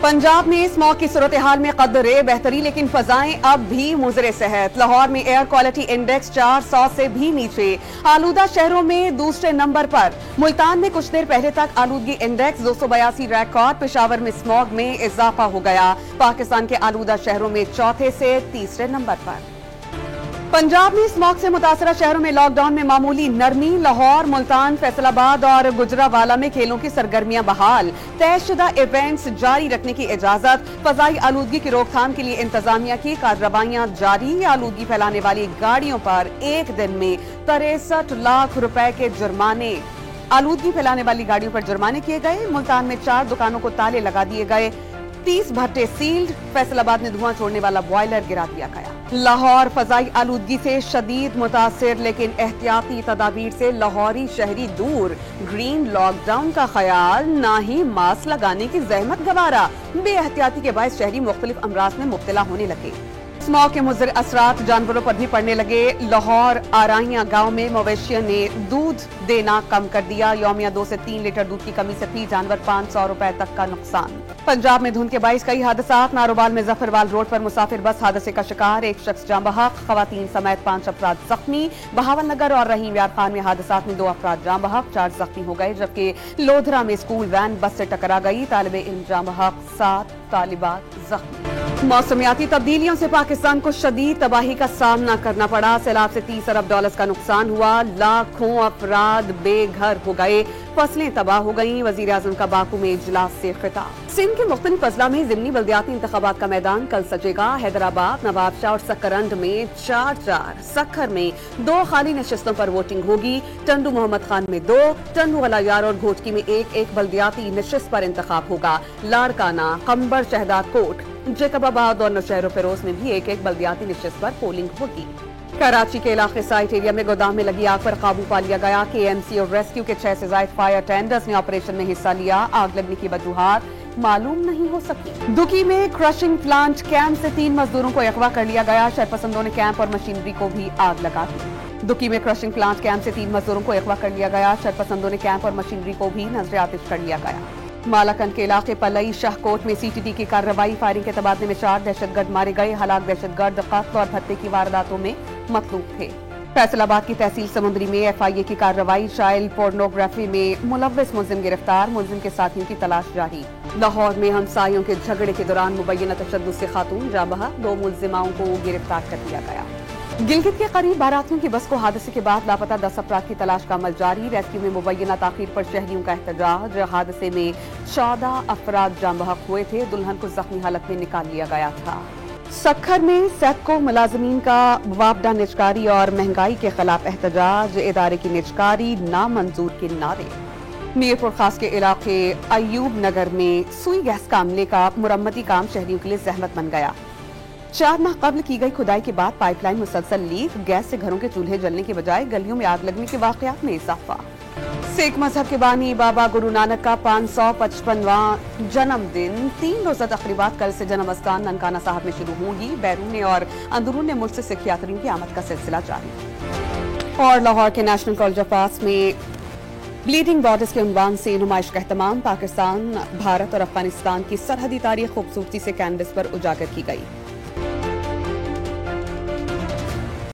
पंजाब में स्मॉग की सूरत हाल में कदरे बेहतरी, लेकिन फजाएं अब भी मुजरे सेहत। लाहौर में एयर क्वालिटी इंडेक्स 400 से भी नीचे, आलूदा शहरों में दूसरे नंबर पर। मुल्तान में कुछ देर पहले तक आलूदगी इंडेक्स 282 रिकॉर्ड। पेशावर में स्मॉग में इजाफा हो गया। पाकिस्तान के आलूदा शहरों में चौथे से तीसरे नंबर पर। पंजाब में स्मॉग से मुतासरा शहरों में लॉकडाउन में मामूली नरमी। लाहौर, मुल्तान, फैसलाबाद और गुजरावाला में खेलों की सरगर्मियां बहाल। तयशुदा इवेंट्स जारी रखने की इजाजत। फजाई आलूदगी की रोकथाम के लिए इंतजामिया की कार्रवाइयां जारी। आलूदगी फैलाने वाली गाड़ियों पर एक दिन में 63 लाख रुपए के जुर्माने। आलूदगी फैलाने वाली गाड़ियों पर जुर्माने किए गए। मुल्तान में 4 दुकानों को ताले लगा दिए गए। 30 भट्टे सील्ड। फैसलाबाद में धुआं छोड़ने वाला बॉयलर गिरा दिया गया। लाहौर फजाई आलूदगी से शदीद मुतासिर, लेकिन एहतियाती तदाबीर से लाहौरी शहरी दूर। ग्रीन लॉकडाउन का ख्याल, ना ही मास्क लगाने की जहमत गवारा। बेएहतियाती के बायस शहरी मुख्तलिफ अमराज में मुब्तला होने लगे। स्मॉग के मुज़र असरात जानवरों पर भी पड़ने लगे। लाहौर आराइयां गांव में मवेशियों ने दूध देना कम कर दिया। यौमिया 2 से 3 लीटर दूध की कमी से फी जानवर 500 रुपए तक का नुकसान। पंजाब में धुंध के बाइस कई हादसात। नारोबाल में जफरवाल रोड पर मुसाफिर बस हादसे का शिकार, 1 शख्स जाँ बहक, खवातीन समेत 5 अफराद जख्मी। बहावल नगर और रहीम यार खान में हादसात में 2 अफराद जाँ बहक, 4 जख्मी हो गए, जबकि लोधरा में स्कूल वैन बस से टकरा गई। तालिबे इल्म जाँ बहक, 7 तालिबात जख्मी। मौसमियाती तब्दीलियों से पाकिस्तान को शदीद तबाही का सामना करना पड़ा। सैलाब से 30 अरब डॉलर्स का नुकसान हुआ। लाखों अफराद बेघर हो गए, फसलें तबाह हो गईं। वजीर आजम का बाकू में इजलास से खिताब। सिंध के मुख्तलिफ अजला में ज़िमनी बल्दियाती इंतखाबात का मैदान कल सजेगा। हैदराबाद, नवाबशाह और सकरंद में 4-4, सखर में 2 खाली नशिस्तों पर वोटिंग होगी। टंडू मोहम्मद खान में 2, टंडू अलायार और घोटकी में 1-1 बल्दियाती नशिस्त पर इंतखाब होगा। लाड़काना, कंबर, शहदाद कोट, जेकबाबाद और नौशहर फिरोज में भी 1-1 बल्दियाती नशिस्त पर पोलिंग होगी। कराची के इलाके साइट एरिया में गोदाम में लगी आग पर काबू पा लिया गया। KMC और रेस्क्यू के 6 से ज्यादा फायर टेंडर्स ने ऑपरेशन में हिस्सा लिया। आग लगने की वजूहात मालूम नहीं हो सकी। दुकी में क्रशिंग प्लांट कैंप से 3 मजदूरों को अगवा कर लिया गया। शरपसंदों ने कैंप और मशीनरी को भी आग लगा दी। दुकी में क्रशिंग प्लांट कैंप से 3 मजदूरों को अगवा कर लिया गया। शरपसंदों ने कैंप और मशीनरी को भी नजर आतिश कर लिया गया। मालाकंद के इलाके पलई शाहकोट में CTD की कार्रवाई। फायरिंग के तबादले में 4 दहशतगर्द मारे गए। हलाक दहशतगर्द कत्ल और भत्ते की वारदातों में मतलूब थे। फैसलाबाद की तहसील समुंदरी में FIA की कार्रवाई। चाइल्ड पोर्नोग्राफी में मुलव्विस मुलजिम गिरफ्तार, मुलजिम के साथियों की तलाश जारी। लाहौर में हमसायों के झगड़े के दौरान मुबैना तशद्दुद से खातून जाँ बहक, 2 मुलजिमाओं को गिरफ्तार कर लिया गया। गिलगित के करीब बारातियों की बस को हादसे के बाद लापता 10 अफराद की तलाश का अमल जारी। रेस्क्यू में मुबैना ताखीर पर शहरियों का एहतजाज। हादसे में 14 अफराद जाँ बहक हुए थे। दुल्हन को जख्मी हालत में निकाल लिया गया था। सखर में सेटको मुलाजमीन का वापडा निजकारी और महंगाई के खिलाफ एहतजाज। इदारे की निजकारी नामंजूर के नारे। मीरपुर खास के इलाके अयूब नगर में सुई गैस का अमले का मुरम्मती काम शहरियों के लिए जहमत बन गया। 4 माह कबल की गई खुदाई के बाद पाइपलाइन मुसलसल लीक। गैस से घरों के चूल्हे जलने के बजाय गलियों में आग लगने के वाकयात में इजाफा। सिख मजहब के बानी बाबा गुरु नानक का 555वां जन्मदिन। 3 रोजा तकरीबात कल से जन्म अस्थान ननकाना साहब में शुरू होंगी। बैरून और अंदरून मुल्क से सिख यात्रियों की आमद का सिलसिला जारी। और लाहौर के नेशनल कॉलेज ऑफ आर्ट्स में ब्लीडिंग बॉर्डर्स के उन्वान से नुमाइश का एहतमाम। पाकिस्तान, भारत और अफगानिस्तान की सरहदी तारीख खूबसूरती से कैनवस पर उजागर की गई।